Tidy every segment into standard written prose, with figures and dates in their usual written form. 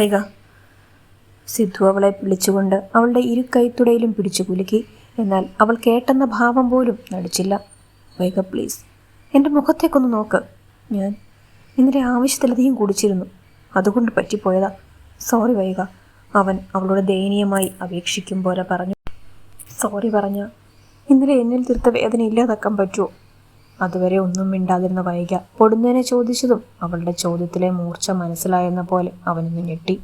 വൈക. സിദ്ധു അവളെ വിളിച്ചുകൊണ്ട് അവളുടെ ഇരു കൈത്തുടയിലും പിടിച്ചു കുലുക്കി. എന്നാൽ അവൾ കേട്ടെന്ന ഭാവം പോലും നടിച്ചില്ല. വൈക പ്ലീസ്, എൻ്റെ മുഖത്തേക്കൊന്ന് നോക്ക്. ഞാൻ ഇന്നലെ ആവശ്യത്തിലധികം കുടിച്ചിരുന്നു, അതുകൊണ്ട് പറ്റിപ്പോയതാ. സോറി വൈക. അവൻ അവളോട് ദയനീയമായി അപേക്ഷിക്കും പോലെ പറഞ്ഞു. സോറി പറഞ്ഞ ഇന്നലെ എന്നിൽ തീർത്ത വേദന ഇല്ലാതാക്കാൻ പറ്റുമോ? അതുവരെ ഒന്നും മിണ്ടാതിരുന്ന വൈക പൊടുന്നതിനെ ചോദിച്ചതും അവളുടെ ചോദ്യത്തിലെ മൂർച്ച മനസ്സിലായെന്ന പോലെ അവനൊന്ന് ഞെട്ടി.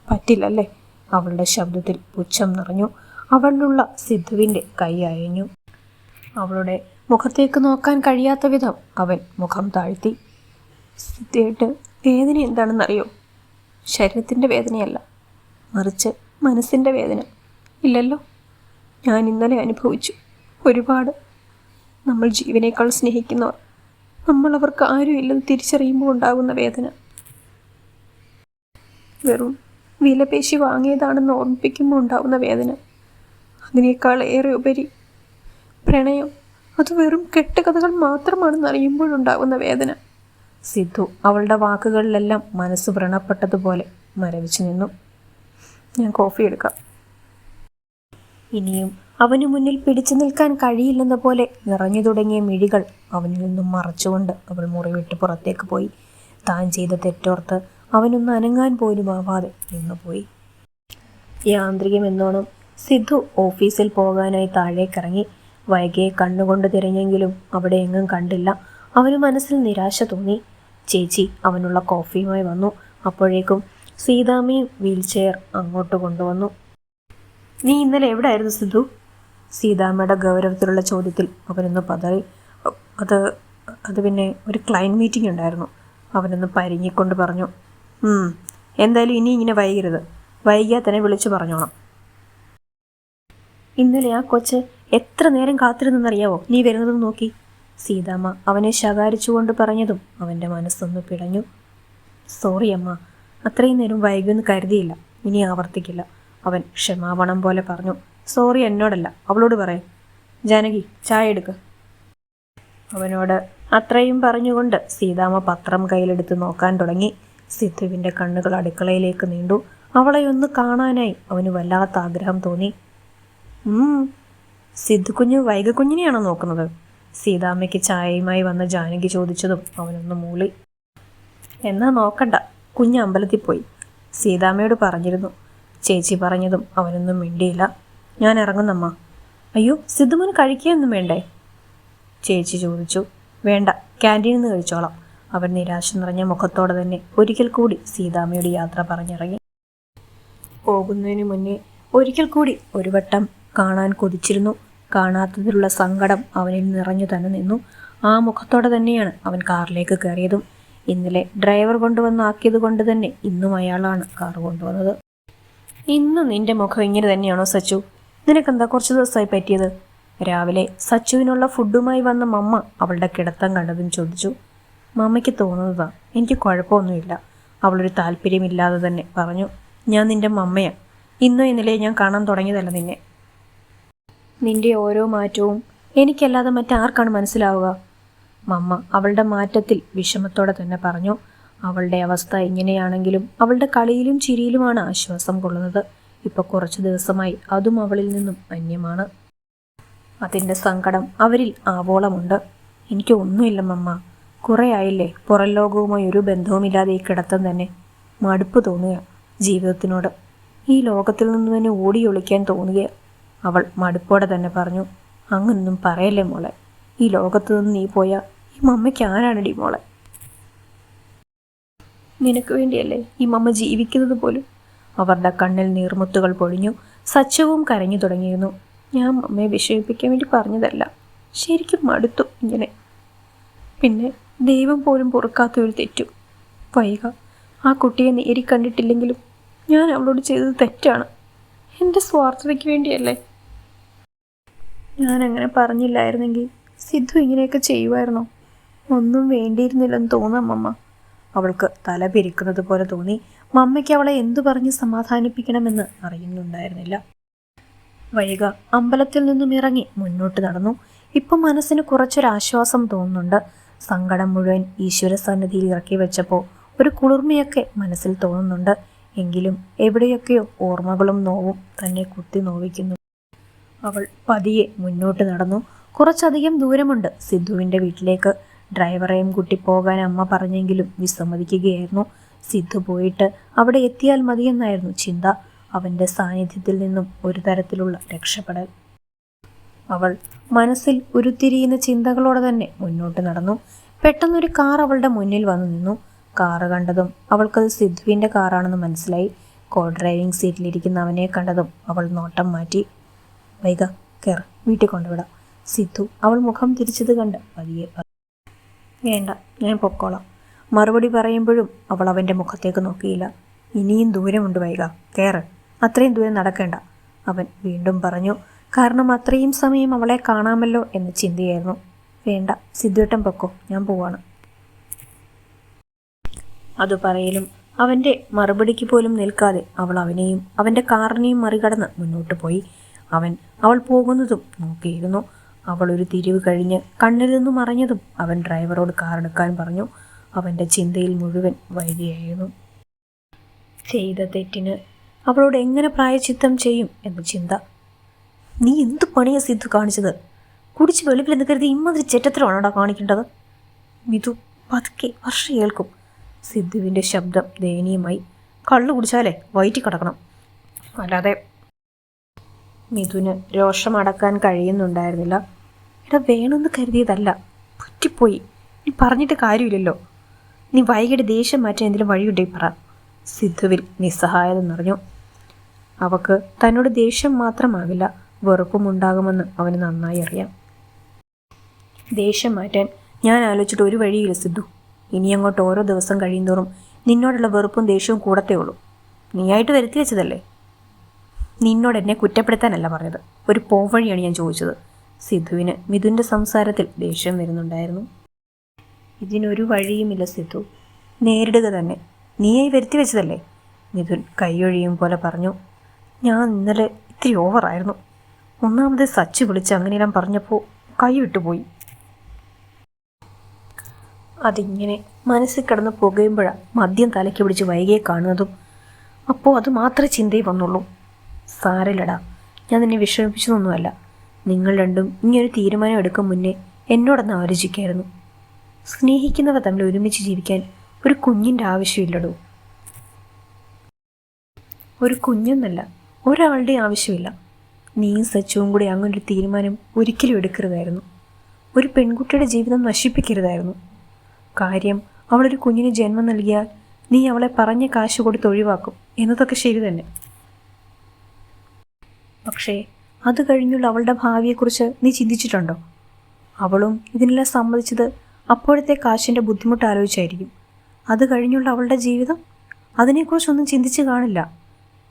പറ്റില്ലല്ലേ? അവളുടെ ശബ്ദത്തിൽ പുച്ഛം നിറഞ്ഞു. അവളിലുള്ള സിദ്ധുവിൻ്റെ കൈ അയഞ്ഞു. അവളുടെ മുഖത്തേക്ക് നോക്കാൻ കഴിയാത്ത വിധം അവൻ മുഖം താഴ്ത്തി. സിദ്ധുവായിട്ട് വേദന എന്താണെന്നറിയോ? ശരീരത്തിൻ്റെ വേദനയല്ല, മറിച്ച് മനസ്സിൻ്റെ വേദന. ഇല്ലല്ലോ? ഞാൻ ഇന്നലെ അനുഭവിച്ചു ഒരുപാട്. നമ്മൾ ജീവനേക്കാൾ സ്നേഹിക്കുന്നവർ നമ്മൾ അവർക്ക് ആരും ഇല്ലെന്ന് തിരിച്ചറിയുമ്പോൾ ഉണ്ടാകുന്ന വേദന. വെറും വിലപേശി വാങ്ങിയതാണെന്ന് ഓർമ്മിപ്പിക്കുമ്പോൾ ഉണ്ടാകുന്ന വേദന. അതിനേക്കാൾ ഏറെ ഉപരി പ്രണയം അത് വെറും കെട്ടുകഥകൾ മാത്രമാണെന്ന് അറിയുമ്പോഴുണ്ടാകുന്ന വേദന. സിദ്ധു അവളുടെ വാക്കുകളിലെല്ലാം മനസ്സ് വ്രണപ്പെട്ടതുപോലെ മരവിച്ചു നിന്നു. ഞാൻ കോഫി എടുക്കാം. ഇനിയും അവനു മുന്നിൽ പിടിച്ചു നിൽക്കാൻ കഴിയില്ലെന്ന പോലെ നിറഞ്ഞു തുടങ്ങിയ മിഴികൾ അവനിൽ നിന്നും മറച്ചുകൊണ്ട് അവൾ മുറിവിട്ട് പുറത്തേക്ക് പോയി. താൻ ചെയ്ത തെറ്റോർത്ത് അവനൊന്ന് അനങ്ങാൻ പോലും ആവാതെ നിന്നുപോയി. യാന്ത്രികമെന്നോണം സിദ്ധു ഓഫീസിൽ പോകാനായി താഴേക്കിറങ്ങി. വൈകിയെ കണ്ണുകൊണ്ട് തിരഞ്ഞെങ്കിലും അവിടെ എങ്ങും കണ്ടില്ല. അവന് മനസ്സിൽ നിരാശ തോന്നി. ചേച്ചി അവനുള്ള കോഫിയുമായി വന്നു. അപ്പോഴേക്കും സീതാമ്മയും വീൽ ചെയർ അങ്ങോട്ട് കൊണ്ടുവന്നു. നീ ഇന്നലെ എവിടെയായിരുന്നു സിദ്ധു? സീതാമ്മയുടെ ഗൗരവത്തിലുള്ള ചോദ്യത്തിൽ അവനൊന്ന് പതറി. അത് പിന്നെ ഒരു ക്ലയൻറ്റ് മീറ്റിംഗ് ഉണ്ടായിരുന്നു. അവനൊന്ന് പരിങ്ങിക്കൊണ്ട് പറഞ്ഞു. എന്തായാലും ഇനി ഇങ്ങനെ വൈകരുത്. വൈകിയാൽ തന്നെ വിളിച്ചു പറഞ്ഞോണം. ഇന്നലെ ആ കൊച്ച് എത്ര നേരം കാത്തിരുന്നെന്നറിയാവോ നീ വരുന്നതെന്ന് നോക്കി? സീതാമ്മ അവനെ ശകാരിച്ചുകൊണ്ട് പറഞ്ഞതും അവൻ്റെ മനസ്സൊന്ന് പിടഞ്ഞു. സോറി അമ്മ, അത്രയും നേരം വൈകിയൊന്നും കരുതിയില്ല. ഇനി ആവർത്തിക്കില്ല. അവൻ ക്ഷമാപണം പോലെ പറഞ്ഞു. സോറി എന്നോടല്ല, അവളോട് പറയാം. ജാനകി ചായ എടുക്ക്. അവനോട് അത്രയും പറഞ്ഞുകൊണ്ട് സീതാമ്മ പത്രം കയ്യിലെടുത്ത് നോക്കാൻ തുടങ്ങി. സിദ്ധുവിൻ്റെ കണ്ണുകൾ അടുക്കളയിലേക്ക് നീണ്ടു. അവളെ ഒന്ന് കാണാനായി അവന് വല്ലാത്ത ആഗ്രഹം തോന്നി. സിദ്ധു കുഞ്ഞ് വൈക കുഞ്ഞിനെയാണോ നോക്കുന്നത്? സീതാമ്മയ്ക്ക് ചായയുമായി വന്ന ജാനകി ചോദിച്ചതും അവനൊന്ന് മൂളി. എന്നാ നോക്കണ്ട, കുഞ്ഞ് അമ്പലത്തിൽ പോയി. സീതാമ്മയോട് പറഞ്ഞിരുന്നു. ചേച്ചി പറഞ്ഞതും അവനൊന്നും മിണ്ടിയില്ല. ഞാൻ ഇറങ്ങുന്നമ്മ. അയ്യോ, സിദ്ധുമോന് കഴിക്കുകയൊന്നും വേണ്ടേ? ചേച്ചി ചോദിച്ചു. വേണ്ട, ക്യാൻറ്റീനിൽ നിന്ന് കഴിച്ചോളാം. അവൻ നിരാശ നിറഞ്ഞ മുഖത്തോടെ തന്നെ ഒരിക്കൽ കൂടി സീതാമ്മയുടെ യാത്ര പറഞ്ഞിറങ്ങി. പോകുന്നതിന് മുന്നേ ഒരിക്കൽ കൂടി ഒരു വട്ടം കാണാൻ കൊതിച്ചിരുന്നു. കാണാത്തതിലുള്ള സങ്കടം അവനിൽ നിറഞ്ഞു തന്നെ നിന്നു. ആ മുഖത്തോടെ തന്നെയാണ് അവൻ കാറിലേക്ക് കയറിയതും. ഇന്നലെ ഡ്രൈവർ കൊണ്ടുവന്നാക്കിയത് കൊണ്ട് തന്നെ ഇന്നും അയാളാണ് കാർ കൊണ്ടുവന്നത്. ഇന്ന് നിന്റെ മുഖം ഇങ്ങനെ തന്നെയാണോ സച്ചു? നിനക്കെന്താ കുറച്ച് ദിവസമായി പറ്റിയത്? രാവിലെ സച്ചുവിനുള്ള ഫുഡുമായി വന്ന മമ്മ അവളുടെ കിടത്തം കണ്ടതും ചോദിച്ചു. മമ്മയ്ക്ക് തോന്നുന്നതാ, എനിക്ക് കുഴപ്പമൊന്നുമില്ല. അവളൊരു താല്പര്യമില്ലാതെ തന്നെ പറഞ്ഞു. ഞാൻ നിന്റെ മമ്മയാണ്. ഇന്നോ ഇന്നലെ ഞാൻ കാണാൻ തുടങ്ങിയതല്ല നിന്നെ. നിന്റെ ഓരോ മാറ്റവും എനിക്കല്ലാതെ മറ്റാർക്കാണ് മനസ്സിലാവുക? മമ്മ അവളുടെ മാറ്റത്തിൽ വിഷമത്തോടെ തന്നെ പറഞ്ഞു. അവളുടെ അവസ്ഥ ഇങ്ങനെയാണെങ്കിലും അവളുടെ കളിയിലും ചിരിയിലുമാണ് ആശ്വാസം കൊള്ളുന്നത്. ഇപ്പോൾ കുറച്ചു ദിവസമായി അതും അവളിൽ നിന്നും അന്യമാണ്. അതിൻ്റെ സങ്കടം അവരിൽ ആവോളമുണ്ട്. എനിക്ക് ഒന്നുമില്ല മമ്മ. കുറേ ആയില്ലേ പുറം ലോകവുമായി ഒരു ബന്ധവുമില്ലാതെ ഈ കിടത്തം തന്നെ. മടുപ്പ് തോന്നുക ജീവിതത്തിനോട്. ഈ ലോകത്തിൽ നിന്നും എന്നെ ഓടി ഒളിക്കാൻ തോന്നുക. അവൾ മടുപ്പോടെ തന്നെ പറഞ്ഞു. അങ്ങനൊന്നും പറയല്ലേ മോളെ. ഈ ലോകത്ത് നിന്ന് നീ പോയാൽ ഈ മമ്മയ്ക്ക് ആരാണടി മോളെ? നിനക്ക് വേണ്ടിയല്ലേ ഈ മമ്മ ജീവിക്കുന്നത് പോലും. അവരുടെ കണ്ണിൽ നീർമുത്തുകൾ പൊഴിഞ്ഞു. സച്ചവും കരഞ്ഞു തുടങ്ങിയിരുന്നു. ഞാൻ മമ്മയെ വിഷമിപ്പിക്കാൻ വേണ്ടി പറഞ്ഞതല്ല. ശരിക്കും മടുത്തു ഇങ്ങനെ. പിന്നെ ദൈവം പോലും പൊറുക്കാത്ത ഒരു തെറ്റും. വൈക ആ കുട്ടിയെ നേരി കണ്ടിട്ടില്ലെങ്കിലും ഞാൻ അവളോട് ചെയ്തത് തെറ്റാണ്. എൻ്റെ സ്വാർത്ഥതയ്ക്ക് വേണ്ടിയല്ലേ. ഞാൻ അങ്ങനെ പറഞ്ഞില്ലായിരുന്നെങ്കിൽ സിദ്ധു ഇങ്ങനെയൊക്കെ ചെയ്യുമായിരുന്നോ? ഒന്നും വേണ്ടിയിരുന്നില്ലെന്ന് തോന്നാം മമ്മ. അവൾക്ക് തല പിരിക്കുന്നത് പോലെ തോന്നി. മമ്മയ്ക്ക് അവളെ എന്തു പറഞ്ഞ് സമാധാനിപ്പിക്കണമെന്ന് അറിയുന്നുണ്ടായിരുന്നില്ല. വൈക അമ്പലത്തിൽ നിന്നും ഇറങ്ങി മുന്നോട്ട് നടന്നു. ഇപ്പം മനസ്സിന് കുറച്ചൊരാശ്വാസം തോന്നുന്നുണ്ട്. സങ്കടം മുഴുവൻ ഈശ്വര സന്നിധിയിൽ ഇറക്കി വെച്ചപ്പോൾ ഒരു കുളിർമയൊക്കെ മനസ്സിൽ തോന്നുന്നുണ്ട്. എങ്കിലും എവിടെയൊക്കെയോ ഓർമ്മകളും നോവും തന്നെ കുത്തി നോവിക്കുന്നു. അവൾ പതിയെ മുന്നോട്ട് നടന്നു. കുറച്ചധികം ദൂരമുണ്ട് സിദ്ധുവിൻ്റെ വീട്ടിലേക്ക്. ഡ്രൈവറെയും കൂട്ടി പോകാൻ അമ്മ പറഞ്ഞെങ്കിലും വിസമ്മതിക്കുകയായിരുന്നു. സിദ്ധു പോയിട്ട് അവിടെ എത്തിയാൽ മതിയെന്നായിരുന്നു ചിന്ത. അവൻ്റെ സാന്നിധ്യത്തിൽ നിന്നും ഒരു തരത്തിലുള്ള രക്ഷപ്പെടൽ. അവൾ മനസ്സിൽ ഉരുത്തിരിയുന്ന ചിന്തകളോടെ തന്നെ മുന്നോട്ട് നടന്നു. പെട്ടെന്നൊരു കാർ അവളുടെ മുന്നിൽ വന്നു നിന്നു. കാറ് കണ്ടതും അവൾക്കത് സിദ്ധുവിൻ്റെ കാറാണെന്ന് മനസ്സിലായി. കോ ഡ്രൈവിംഗ് സീറ്റിലിരിക്കുന്ന അവനെ കണ്ടതും അവൾ നോട്ടം മാറ്റി. വൈക കയറ്, വീട്ടിൽ കൊണ്ടുവിടാം. സിദ്ധു അവൾ മുഖം തിരിച്ചത് കണ്ട് പതിയെ വേണ്ട, ഞാൻ പൊക്കോളാം. മറുപടി പറയുമ്പോഴും അവൾ അവൻ്റെ മുഖത്തേക്ക് നോക്കിയില്ല. ഇനിയും ദൂരമുണ്ട് വൈക, കയറ്, അത്രയും ദൂരം നടക്കേണ്ട, അവൻ വീണ്ടും പറഞ്ഞു. കാരണം അത്രയും സമയം അവളെ കാണാമല്ലോ എന്ന ചിന്തയായിരുന്നു. വേണ്ട സിദ്ധുവേട്ടൻ പൊക്കോ, ഞാൻ പോവാണ്. അത് പറയലും അവൻ്റെ മറുപടിക്ക് പോലും നിൽക്കാതെ അവൾ അവനെയും അവൻ്റെ കാറിനെയും മറികടന്ന് മുന്നോട്ട് പോയി. അവൾ പോകുന്നതും നോക്കിയിരുന്നു. അവൾ ഒരു തിരിവ് കഴിഞ്ഞ് കണ്ണിൽ നിന്നും മറഞ്ഞതും അവൻ ഡ്രൈവറോട് കാറെടുക്കാൻ പറഞ്ഞു. അവൻ്റെ ചിന്തയിൽ മുഴുവൻ വൈകിയായിരുന്നു. ചെയ്ത തെറ്റിന് അവളോട് എങ്ങനെ പ്രായച്ചിത്തം ചെയ്യും എന്ന ചിന്ത. നീ എന്ത് പണിയാ സിദ്ധു കാണിച്ചത്? കുടിച്ച് വെളുപ്പിലെന്ന് കരുതി ഇമ്മാതിരി ചെറ്റത്തിലാണോടാ കാണിക്കേണ്ടത്? മിഥു പതുക്കെ വർഷ കേൾക്കും. സിദ്ധുവിൻ്റെ ശബ്ദം ദയനീയമായി. കള്ളു കുടിച്ചാലേ വയറ്റി കിടക്കണം, അല്ലാതെ. മിഥുന് രോഷമടക്കാൻ കഴിയുന്നുണ്ടായിരുന്നില്ല. എടാ വേണമെന്ന് കരുതിയതല്ല, പറ്റിപ്പോയി. നീ പറഞ്ഞിട്ട് കാര്യമില്ലല്ലോ. നീ വൈകിട്ട് ദേഷ്യം മാറ്റാൻ എന്തെങ്കിലും വഴിയുണ്ടെങ്കിൽ പറ. സിദ്ധുവിൽ നിസ്സഹായത നിറഞ്ഞു. അവക്ക് തന്നോട് ദേഷ്യം മാത്രമാവില്ല, വെറുപ്പുമുണ്ടാകുമെന്ന് അവന് നന്നായി അറിയാം. ദേഷ്യം മാറ്റാൻ ഞാൻ ആലോചിച്ചിട്ട് ഒരു വഴിയില്ല സിദ്ധു. ഇനി അങ്ങോട്ട് ഓരോ ദിവസം കഴിയുന്തോറും നിന്നോടുള്ള വെറുപ്പും ദേഷ്യവും കൂടത്തേ ഉള്ളൂ. നീയായിട്ട് വരുത്തി വെച്ചതല്ലേ. നിന്നോട് എന്നെ കുറ്റപ്പെടുത്താനല്ല പറഞ്ഞത്, ഒരു പോവഴിയാണ് ഞാൻ ചോദിച്ചത്. സിദ്ധുവിന് മിഥുൻ്റെ സംസാരത്തിൽ ദേഷ്യം വരുന്നുണ്ടായിരുന്നു. ഇതിനൊരു വഴിയുമില്ല സിദ്ധു, നേരിടുക തന്നെ. നീയായി വരുത്തി വെച്ചതല്ലേ. മിഥുൻ കൈയൊഴിയും പോലെ പറഞ്ഞു. ഞാൻ ഇന്നലെ ഇത്തിരി ഓവറായിരുന്നു. ഒന്നാമത് സച്ച് വിളിച്ച് അങ്ങനെയെല്ലാം പറഞ്ഞപ്പോൾ കൈ വിട്ടുപോയി. അതിങ്ങനെ മനസ്സിൽ കിടന്ന് പുകയുമ്പോഴാണ് മദ്യം തലയ്ക്ക് പിടിച്ച് വൈകിയെ കാണുന്നതും. അപ്പോൾ അത് മാത്രമേ ചിന്തയിൽ വന്നുള്ളൂ. സാരമില്ലടാ, ഞാൻ നിന്നെ വിഷമിപ്പിച്ചതൊന്നുമല്ല. നിങ്ങൾ രണ്ടും ഇങ്ങനൊരു തീരുമാനം എടുക്കും മുന്നേ എന്നോടൊന്ന് ആലോചിക്കായിരുന്നു. സ്നേഹിക്കുന്നവർ തമ്മിൽ ഒരുമിച്ച് ജീവിക്കാൻ ഒരു കുഞ്ഞിൻ്റെ ആവശ്യമില്ലടോ. ഒരു കുഞ്ഞെന്നല്ല, ഒരാളുടെ ആവശ്യമില്ല. നീയും സച്ചുവും കൂടി അങ്ങനൊരു തീരുമാനം ഒരിക്കലും എടുക്കരുതായിരുന്നു. ഒരു പെൺകുട്ടിയുടെ ജീവിതം നശിപ്പിക്കരുതായിരുന്നു. കാര്യം അവളൊരു കുഞ്ഞിന് ജന്മം നൽകിയാൽ നീ അവളെ പറഞ്ഞ കാശ് കൊടുത്ത് ഒഴിവാക്കും എന്നതൊക്കെ ശരി തന്നെ. പക്ഷേ അത് കഴിഞ്ഞുള്ള അവളുടെ ഭാവിയെക്കുറിച്ച് നീ ചിന്തിച്ചിട്ടുണ്ടോ? അവളും ഇതിനെല്ലാം സമ്മതിച്ചത് അപ്പോഴത്തെ കാശിൻ്റെ ബുദ്ധിമുട്ട് ആലോചിച്ചായിരിക്കും. അത് കഴിഞ്ഞുള്ള അവളുടെ ജീവിതം, അതിനെക്കുറിച്ചൊന്നും ചിന്തിച്ച് കാണില്ല.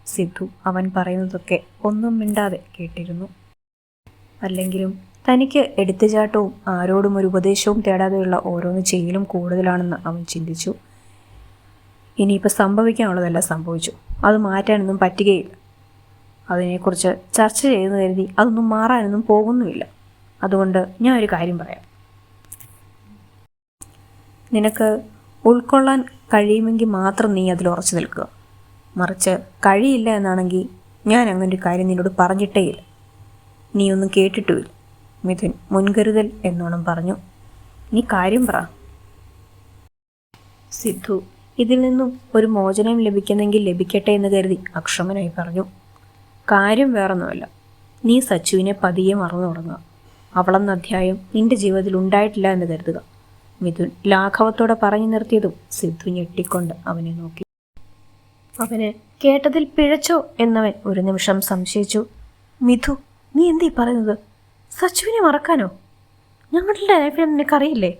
സിദ്ധു അവൻ പറയുന്നതൊക്കെ ഒന്നും മിണ്ടാതെ കേട്ടിരുന്നു. അല്ലെങ്കിലും തനിക്ക് എടുത്തുചാട്ടവും ആരോടും ഒരു ഉപദേശവും തേടാതെയുള്ള ഓരോന്ന് ചെയ്യലും കൂടുതലാണെന്ന് അവൻ ചിന്തിച്ചു. ഇനിയിപ്പോൾ സംഭവിക്കാനുള്ളതെല്ലാം സംഭവിച്ചു, അത് മാറ്റാനൊന്നും പറ്റുകയില്ല. അതിനെക്കുറിച്ച് ചർച്ച ചെയ്യുന്ന കരുതി അതൊന്നും മാറാനൊന്നും പോകുന്നുമില്ല. അതുകൊണ്ട് ഞാൻ ഒരു കാര്യം പറയാം. നിനക്ക് ഉൾക്കൊള്ളാൻ കഴിയുമെങ്കിൽ മാത്രം നീ അതിൽ ഉറച്ചു നിൽക്കുക. മറിച്ച് കഴിയില്ല എന്നാണെങ്കിൽ ഞാൻ അങ്ങനൊരു കാര്യം നിന്നോട് പറഞ്ഞിട്ടേയില്ല, നീ ഒന്നും കേട്ടിട്ടുമില്ല. മിഥുൻ മുൻകരുതൽ എന്നോണം പറഞ്ഞു. നീ കാര്യം പറ. സിദ്ധു ഇതിൽ നിന്നും ഒരു മോചനം ലഭിക്കുന്നെങ്കിൽ ലഭിക്കട്ടെ എന്ന് കരുതി അക്ഷമനായി പറഞ്ഞു. കാര്യം വേറൊന്നുമല്ല, നീ സച്ചുവിനെ പതിയെ മറന്നു തുടങ്ങുക. അവളെന്ന അധ്യായം നിന്റെ ജീവിതത്തിൽ ഉണ്ടായിട്ടില്ല എന്ന് കരുതുക. മിഥുൻ ലാഘവത്തോടെ പറഞ്ഞു നിർത്തിയതും സിദ്ധു ഞെട്ടിക്കൊണ്ട് അവനെ നോക്കി. അവന് കേട്ടതിൽ പിഴച്ചോ എന്നവൻ ഒരു നിമിഷം സംശയിച്ചു. മിഥു, നീ എന്തീ പറയുന്നത്? സച്ചുവിനെ മറക്കാനോ? ഞങ്ങളുടെ ലൈഫിൽ നിനക്കറിയില്ലേ,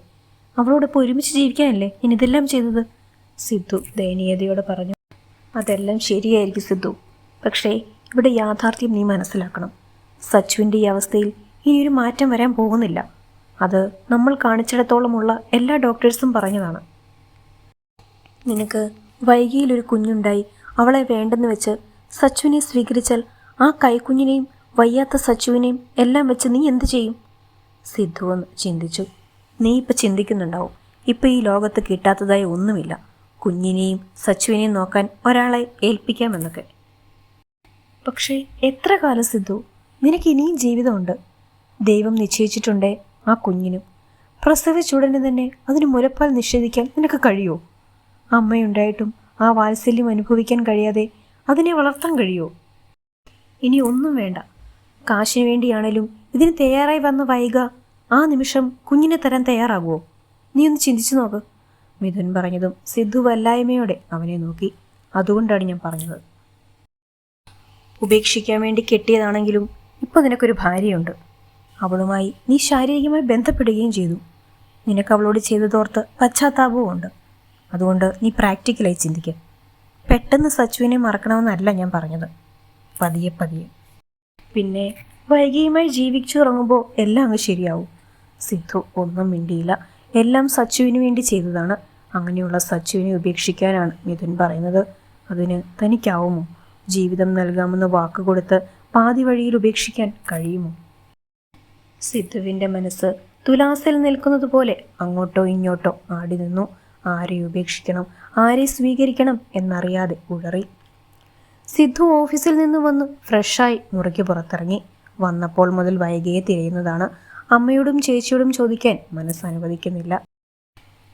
അവളോടൊപ്പം ഒരുമിച്ച് ജീവിക്കാനല്ലേ ഞാൻ ഇതെല്ലാം ചെയ്തത്? സിദ്ധു ദയനീയതയോടെ പറഞ്ഞു. അതെല്ലാം ശരിയായിരിക്കും സിദ്ധു, പക്ഷേ ഇവിടെ യാഥാർത്ഥ്യം നീ മനസ്സിലാക്കണം. സച്ചുവിൻ്റെ ഈ അവസ്ഥയിൽ ഇനിയൊരു മാറ്റം വരാൻ പോകുന്നില്ല. അത് നമ്മൾ കാണിച്ചിടത്തോളമുള്ള എല്ലാ ഡോക്ടേഴ്സും പറഞ്ഞതാണ്. നിനക്ക് വൈകിയിലൊരു കുഞ്ഞുണ്ടായി അവളെ വേണ്ടെന്ന് വെച്ച് സച്ചുവിനെ സ്വീകരിച്ചാൽ ആ കൈക്കുഞ്ഞിനെയും വയ്യാത്ത സച്ചുവിനെയും എല്ലാം വെച്ച് നീ എന്ത് ചെയ്യും? സിദ്ധു എന്ന് ചിന്തിച്ചു. നീ ഇപ്പം ചിന്തിക്കുന്നുണ്ടാവും, ഇപ്പം ഈ ലോകത്ത് കിട്ടാത്തതായി ഒന്നുമില്ല, കുഞ്ഞിനെയും സച്ചുവിനെയും നോക്കാൻ ഒരാളെ ഏൽപ്പിക്കാമെന്നൊക്കെ. പക്ഷേ എത്ര കാലം സിദ്ധു, നിനക്ക് ഇനിയും ജീവിതമുണ്ട്. ദൈവം നിശ്ചയിച്ചിട്ടുണ്ടേ ആ കുഞ്ഞിനും. പ്രസവിച്ചുടനെ തന്നെ അതിന് മുലപ്പാൽ നിഷേധിക്കാൻ നിനക്ക് കഴിയുമോ? അമ്മയുണ്ടായിട്ടും ആ വാത്സല്യം അനുഭവിക്കാൻ കഴിയാതെ അതിനെ വളർത്താൻ കഴിയുമോ? ഇനി ഒന്നും വേണ്ട. കാശിന് വേണ്ടിയാണേലും ഇതിന് തയ്യാറായി വന്ന വൈക ആ നിമിഷം കുഞ്ഞിനെ തരാൻ തയ്യാറാകുമോ? നീ ഒന്ന് ചിന്തിച്ചു നോക്ക്. മിഥുൻ പറഞ്ഞതും സിദ്ധു വല്ലായ്മയോടെ അവനെ നോക്കി. അതുകൊണ്ടാണ് ഞാൻ പറഞ്ഞത്. ഉപേക്ഷിക്കാൻ വേണ്ടി കെട്ടിയതാണെങ്കിലും ഇപ്പോൾ നിനക്കൊരു ഭാര്യയുണ്ട്. അവളുമായി നീ ശാരീരികമായി ബന്ധപ്പെടുകയും ചെയ്തു. നിനക്ക് അവളോട് ചെയ്തതോർത്ത് പശ്ചാത്താപവും ഉണ്ട്. അതുകൊണ്ട് നീ പ്രാക്ടിക്കലായി ചിന്തിക്കുക. പെട്ടെന്ന് സച്ചുവിനെ മറക്കണമെന്നല്ല ഞാൻ പറഞ്ഞത്. പതിയെ പതിയെ. പിന്നെ വൈകിയുമായി ജീവിച്ചുറങ്ങുമ്പോൾ എല്ലാം അങ്ങ് ശരിയാവും. സിദ്ധു ഒന്നും മിണ്ടിയില്ല. എല്ലാം സച്ചുവിന് വേണ്ടി ചെയ്തതാണ്. അങ്ങനെയുള്ള സച്ചുവിനെ ഉപേക്ഷിക്കാനാണ് മിഥുൻ പറയുന്നത്. അതിന് തനിക്കാവുമോ? ജീവിതം നൽകാമെന്ന് വാക്കുകൊടുത്ത് പാതി വഴിയിൽ ഉപേക്ഷിക്കാൻ കഴിയുമോ? സിദ്ധുവിൻ്റെ മനസ്സ് തുലാസിൽ നിൽക്കുന്നത് പോലെ അങ്ങോട്ടോ ഇങ്ങോട്ടോ ആടി നിന്നു. ആരെ ഉപേക്ഷിക്കണം, ആരെ സ്വീകരിക്കണം എന്നറിയാതെ ഉഴറി. സിദ്ധു ഓഫീസിൽ നിന്ന് വന്ന് ഫ്രഷായി മുറിക്ക് പുറത്തിറങ്ങി. വന്നപ്പോൾ മുതൽ വൈകിയെ തിരയുന്നതാണ്. അമ്മയോടും ചേച്ചിയോടും ചോദിക്കാൻ മനസ്സനുവദിക്കുന്നില്ല.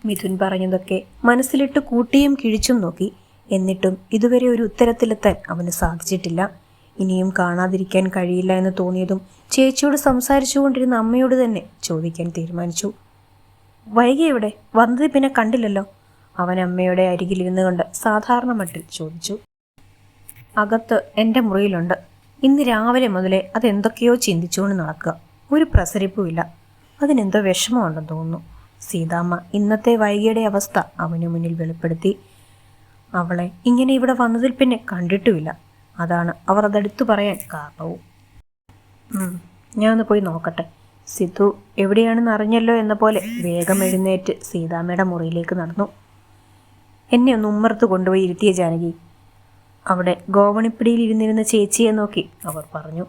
മിഥുൻ പറഞ്ഞതൊക്കെ മനസ്സിലിട്ട് കൂട്ടിയും കിഴിച്ചും നോക്കി. എന്നിട്ടും ഇതുവരെ ഒരു ഉത്തരത്തിലെത്താൻ അവന് സാധിച്ചിട്ടില്ല. ഇനിയും കാണാതിരിക്കാൻ കഴിയില്ല എന്ന് തോന്നിയതും ചേച്ചിയോട് സംസാരിച്ചു കൊണ്ടിരുന്ന അമ്മയോട് തന്നെ ചോദിക്കാൻ തീരുമാനിച്ചു. വൈകി എവിടെ? വന്നത് പിന്നെ കണ്ടില്ലല്ലോ. അവൻ അമ്മയുടെ അരികിലിരുന്ന് കൊണ്ട് സാധാരണ മട്ടിൽ ചോദിച്ചു. അകത്ത് എൻ്റെ മുറിയിലുണ്ട്. ഇന്ന് രാവിലെ മുതലേ അതെന്തൊക്കെയോ ചിന്തിച്ചുകൊണ്ട് നടക്കുക. ഒരു പ്രസരിപ്പുമില്ല. അതിനെന്തോ വിഷമമുണ്ടെന്ന് തോന്നുന്നു. സീതാമ്മ ഇന്നത്തെ വൈകിയുടെ അവസ്ഥ അവന് മുന്നിൽ വെളിപ്പെടുത്തി. അവളെ ഇങ്ങനെ ഇവിടെ വന്നതിൽ പിന്നെ കണ്ടിട്ടുമില്ല. അതാണ് അവർ അതെടുത്തു പറയാൻ കാരണവും. ഞാനൊന്ന് പോയി നോക്കട്ടെ. സിദ്ധു എവിടെയാണെന്ന് അറിഞ്ഞല്ലോ എന്ന പോലെ വേഗം എഴുന്നേറ്റ് സീതാമ്മയുടെ മുറിയിലേക്ക് നടന്നു. എന്നെ ഒന്ന് ഉമ്മർത്ത് കൊണ്ടുപോയി ഇരുത്തിയ ജാനകി. അവിടെ ഗോവണിപ്പിടിയിൽ ഇരുന്നിരുന്ന ചേച്ചിയെ നോക്കി അവർ പറഞ്ഞു.